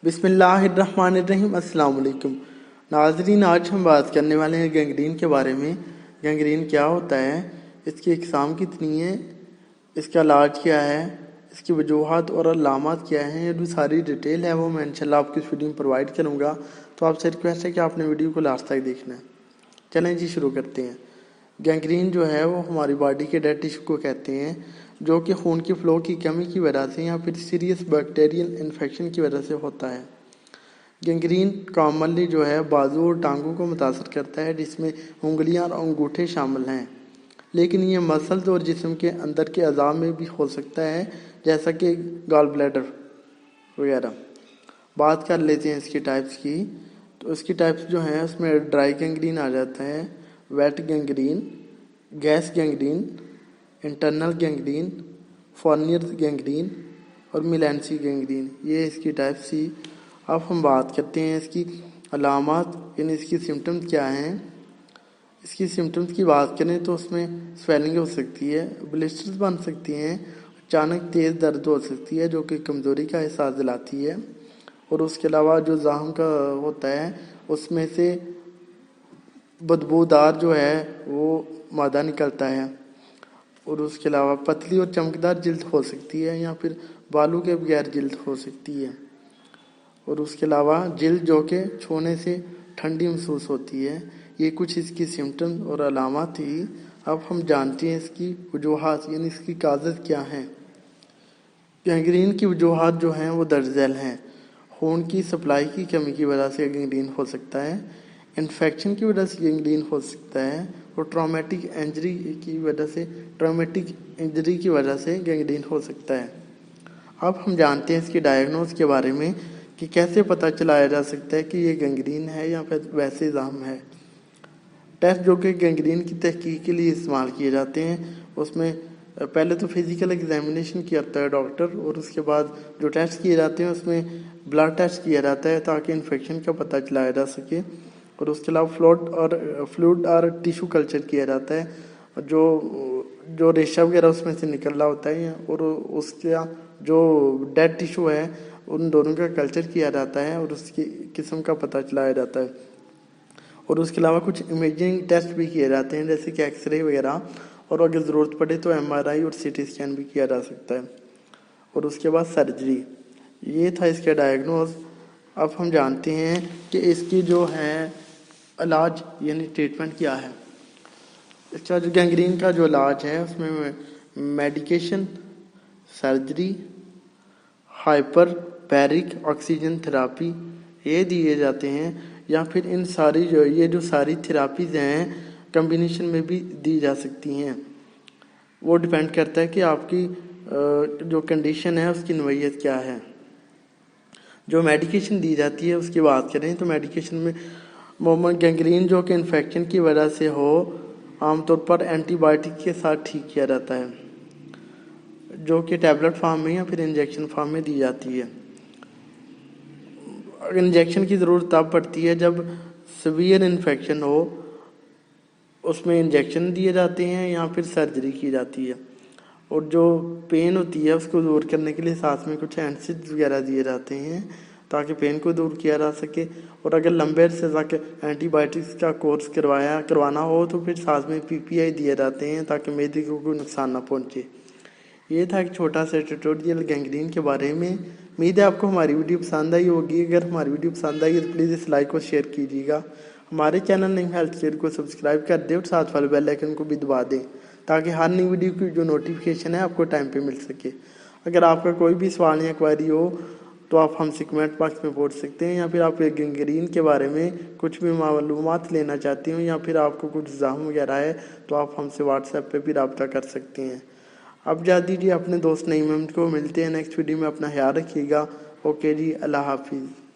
बिस्मिल्लाहिर्रहमानिर्रहीम। अस्सलाम वालेकुम नाज़रीन, आज हम बात करने वाले हैं गैंग्रीन के बारे में। गैंग्रीन क्या होता है, इसकी अक़साम कितनी है, इसका इलाज क्या है, इसकी वजूहात और अलामात क्या हैं, ये जो सारी डिटेल है वो मैं इंशाल्लाह आपकी इस वीडियो में प्रोवाइड करूँगा। तो आपसे रिक्वेस्ट है कि आपने वीडियो को लास्ट तक देखना है। चलें जी, शुरू करते हैं। गैंग्रीन जो है वो हमारी बॉडी के डेड टिश्यू को कहते हैं, जो कि खून की फ़्लो की कमी की वजह से या फिर सीरियस बैक्टीरियल इन्फेक्शन की वजह से होता है। गैंग्रीन कॉमनली जो है बाजू और टांगों को मुतासर करता है, जिसमें उंगलियां और अंगूठे शामिल हैं, लेकिन ये मसल्स और जिस्म के अंदर के अज़ा में भी हो सकता है, जैसा कि गॉल ब्लैडर वगैरह। बात कर लेते हैं इसकी टाइप्स की। तो इसकी टाइप्स जो हैं उसमें ड्राई गैंग्रीन आ जाता है, wet gangrene, gas gangrene, internal gangrene, Fournier gangrene और मिलेंसी गैंग्रीन। ये इसकी टाइप्स थी। अब हम बात करते हैं इसकी अलामात, यानी इसकी सिम्टम्स क्या हैं। इसकी सिम्टम्स की बात करें तो उसमें स्वेलिंग हो सकती है, ब्लिस्टर्स बन सकती हैं, अचानक तेज़ दर्द हो सकती है जो कि कमज़ोरी का एहसास दिलाती है, और उसके अलावा जो ज़ख्म का होता है उसमें से बदबूदार जो है वो मादा निकलता है, और उसके अलावा पतली और चमकदार जिल्द हो सकती है या फिर बालों के बगैर जिल्द हो सकती है, और उसके अलावा जिल्द जो कि छूने से ठंडी महसूस होती है। ये कुछ इसकी सिम्टम्स और अलामात थी। अब हम जानते हैं इसकी वजूहात, यानी इसकी काज़त क्या हैं। गैंग्रीन की वजूहात जो हैं वो दर्ज झैल हैं। खून की सप्लाई की कमी की वजह से गैंग्रीन हो सकता है, इन्फेक्शन की वजह से गैंग्रीन हो सकता है, और ट्रॉमेटिक इंजरी की वजह से गैंग्रीन हो सकता है। अब हम जानते हैं इसकी डायग्नोस के बारे में कि कैसे पता चलाया जा सकता है कि ये गैंग्रीन है या फिर वैसे ज़ख्म है। टेस्ट जो कि गैंग्रीन की तहकीक के लिए इस्तेमाल किए जाते हैं, उसमें पहले तो फिज़िकल एग्जामिनेशन किया जाता है डॉक्टर, और उसके बाद जो टेस्ट किए जाते हैं उसमें ब्लड टेस्ट किया जाता है ताकि इन्फेक्शन का पता चलाया जा सके, और उसके अलावा फ्लूइड और टिश्यू कल्चर किया जाता है, जो रेशा वगैरह उसमें से निकल रहा होता है, और उसका जो डेड टिश्यू है उन दोनों का कल्चर किया जाता है और उसकी किस्म का पता चलाया जाता है। और उसके अलावा कुछ इमेजिंग टेस्ट भी किए जाते हैं, जैसे कि एक्सरे वगैरह, और अगर ज़रूरत पड़े तो MRI और CT स्कैन भी किया जा सकता है, और उसके बाद सर्जरी। ये था इसका डायग्नोज। अब हम जानते हैं कि इसकी जो है इलाज यानी ट्रीटमेंट क्या है। इसका जो गैंग्रीन का जो इलाज है उसमें medication, surgery, hyperbaric oxygen therapy ये दिए जाते हैं, या फिर इन सारी जो सारी थेरापीज़ हैं कम्बिनेशन में भी दी जा सकती हैं। वो डिपेंड करता है कि आपकी जो कंडीशन है उसकी नौइयत क्या है। जो मेडिकेशन दी जाती है उसकी बात करें तो मेडिकेशन में मोमन गैंग्रीन जो कि इन्फेक्शन की वजह से हो, आमतौर पर एंटीबायोटिक के साथ ठीक किया जाता है, जो कि टैबलेट फॉर्म में या फिर इंजेक्शन फॉर्म में दी जाती है। इंजेक्शन की ज़रूरत तब पड़ती है जब सीवियर इन्फेक्शन हो, उसमें इंजेक्शन दिए जाते हैं या फिर सर्जरी की जाती है, और जो पेन होती है उसको दूर करने के लिए साथ में कुछ एंसिड्स वगैरह दिए जाते हैं ताकि पेन को दूर किया जा सके। और अगर लंबे अरसे तक एंटीबायोटिक्स का कोर्स करवाना हो तो फिर साथ में PPI दिए जाते हैं ताकि मेदे को कोई नुकसान ना पहुँचे। ये था एक छोटा सा ट्यूटोरियल गैंग्रीन के बारे में। उम्मीद है आपको हमारी वीडियो पसंद आई होगी। अगर हमारी वीडियो पसंद आई तो प्लीज़ इस लाइक और शेयर कीजिएगा। हमारे चैनल नेम हेल्थ केयर को सब्सक्राइब कर दें और साथ वाले बेल आइकन को भी दबा दें ताकि हर नई वीडियो की जो नोटिफिकेशन है आपको टाइम पे मिल सके। अगर आपका कोई भी सवाल या क्वेरी हो तो आप हमसे कमेंट बॉक्स में पूछ सकते हैं, या फिर आप गैंग्रीन के बारे में कुछ भी मालूमात लेना चाहते हो, या फिर आपको कुछ ज़ख्म वगैरह है तो आप हमसे व्हाट्सएप पे भी रब्ता कर सकते हैं। अब जा दीजिए अपने दोस्त नईम को। मिलते हैं नेक्स्ट वीडियो में। अपना ख्याल रखिएगा। ओके जी, अल्लाह हाफिज़।